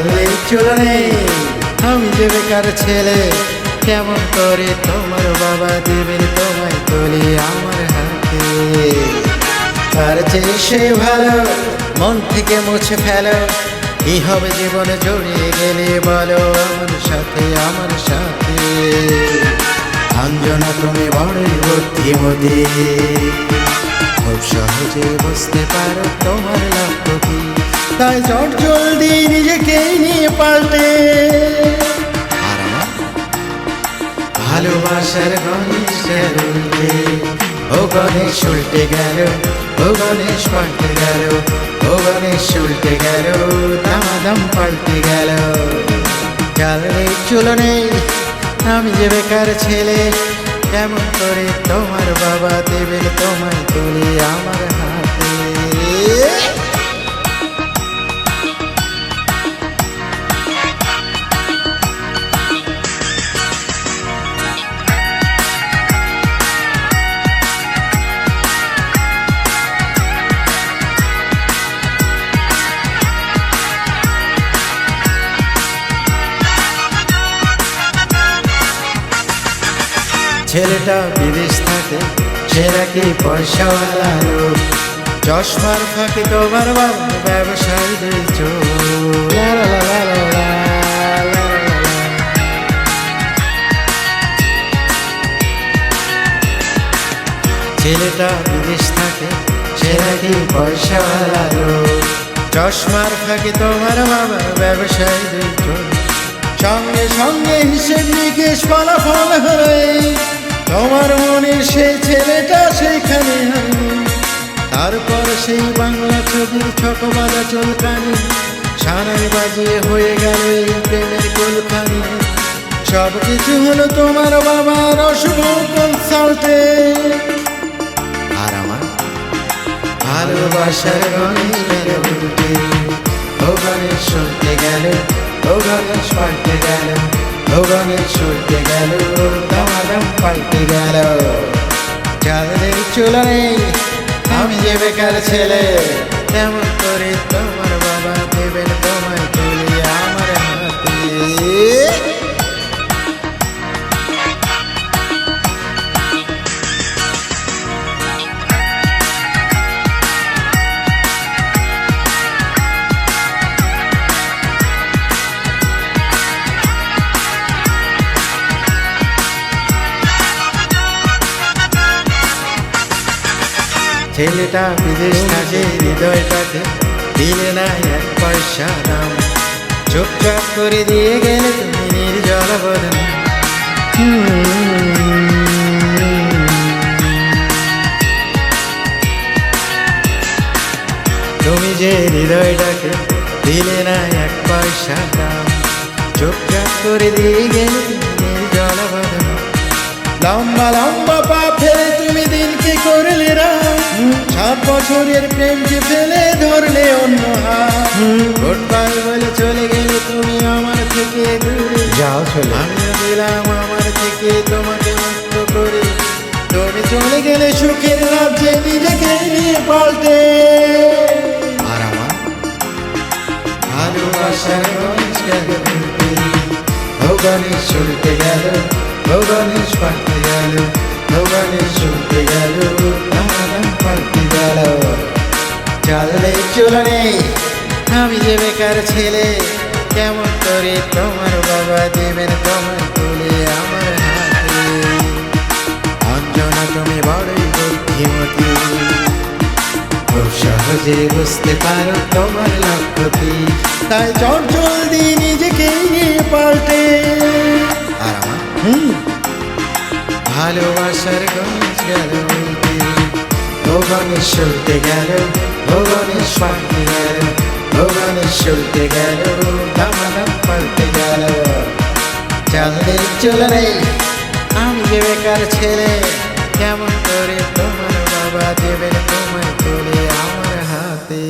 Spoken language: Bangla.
চাললে চলে নেই আমি যে বেকার ছেলে, কেমন করে তোমার বাবা দেবেন তোমায় তুলে আমার হাতে। তার চেয়ে সে ভালো মন থেকে মুছে ফেলো, কি হবে জীবনে জড়িয়ে গেলে বলো আমার সাথে আমার সাথে। অঞ্জনা তুমি বড়ই বুদ্ধিমতী, খুব সহজে বুঝতে পারো তোমার লক্ষ্য কি, তাই চট জলদি নিজেকে নিয়ে পাল্টে। ভালোবাসার গণেশ উল্টে, ও গণেশ উল্টে গেল, ও গণেশ পাল্টে গেল, ও গণেশ উল্টে গেল, দামাদাম পাল্টে গেল। চাললে চলো নেই আমি যে বেকার ছেলে, কেমন করে তোমার বাবা দেবেন তোমায় তুলে আমার হাতে। ছেলেটা বিদেশ থাকে, সে নাকি পয়সাওয়ালা লোক, চশমার ফাঁকে তোমার বাবা ব্যবসায়ীদের চোখ। ছেলেটা বিদেশ থাকে, সে নাকি পয়সাওয়ালা লোক, চশমার ফাঁকে তোমার বাবার ব্যবসায়ীদের চোখ। সঙ্গে সঙ্গে হিসেব নিকেশ ফলাফল হয়, তোমার মনে সেই ছেলেটা সেইখানে হারিয়ে। তারপর সেই বাংলা ছবির ছকবাজা চলকানি, সানাই বাজিয়ে হয়ে গেল এই প্রেমের কোলখানি। সব কিছু হলো তোমার বাবার অশুভ কনসাল্টে। আর আমার ভালোবাসার গণেশ উল্টে, ও গণেশ উল্টে গেল, ও গণেশ পাল্টে গেল, ও গণেশ উল্টে গেল, দামাদাম পাল্টে গেল। চাললে চলে নেই আমি যে বেকার ছেলে, কেমন করে তোমার বাবা দেবেন তোমায় তুলে আমার হাতে। ছেলেটা বিদেশ থাকে, হৃদয়টাকে দিলে না এক পয়সা দাম, চুপচাপ করে দিয়ে গেলে তুমি নির্জল বদন। তুমি যে হৃদয়টাকে দিলে না এক পয়সা দাম, চুপচাপ করে দিয়ে গেলে তুমি নির্জল বদন। লম্বা লম্বা পা ফেলে তুমি দিনকে করলে রাত, 7 বছরের প্রেমকে ফেলে ধরলে অন্য হাত। গুড বাই বলে চলে গেলে তুমি আমার থেকে দূরে, যাও চলে আমিও দিলাম আমার থেকে তোমাকে মুক্ত করে। তুমি চলে গেলে সুখের রাজ্যে নিজেকে নিয়ে পাল্টে। আর আমার ভালোবাসার গণেশ গেল উল্টে, ও গণেশ উল্টে গেল, ও গণেশ পাল্টে গেল, ও গণেশ উল্টে গেল, দামাদাম পাল্টে গেল। চাললে চলে নেই আমি যে বেকার ছেলে, কেমন করে তোমার বাবা দেবেন তোমায় তুলে আমার হাতে। অঞ্জনা তুমি বড়ই বুদ্ধিমতী, খুব সহজে বুঝতে পারো তোমার লক্ষ্য কি, তাই চট জলদি নিজেকে নিয়ে পাল্টে। আর আমার ভালোবাসার গণেশ গেল উল্টে, ও গণেশ উল্টে গেল, ও গণেশ পাল্টে গেল, ও গণেশ উল্টে গেল, দামাদাম পাল্টে গেল। চাললে চলে নেই আমি যে বেকার ছেলে, কেমন করে তোমার বাবা দেবেন তোমায় তুলে আমার হাতে।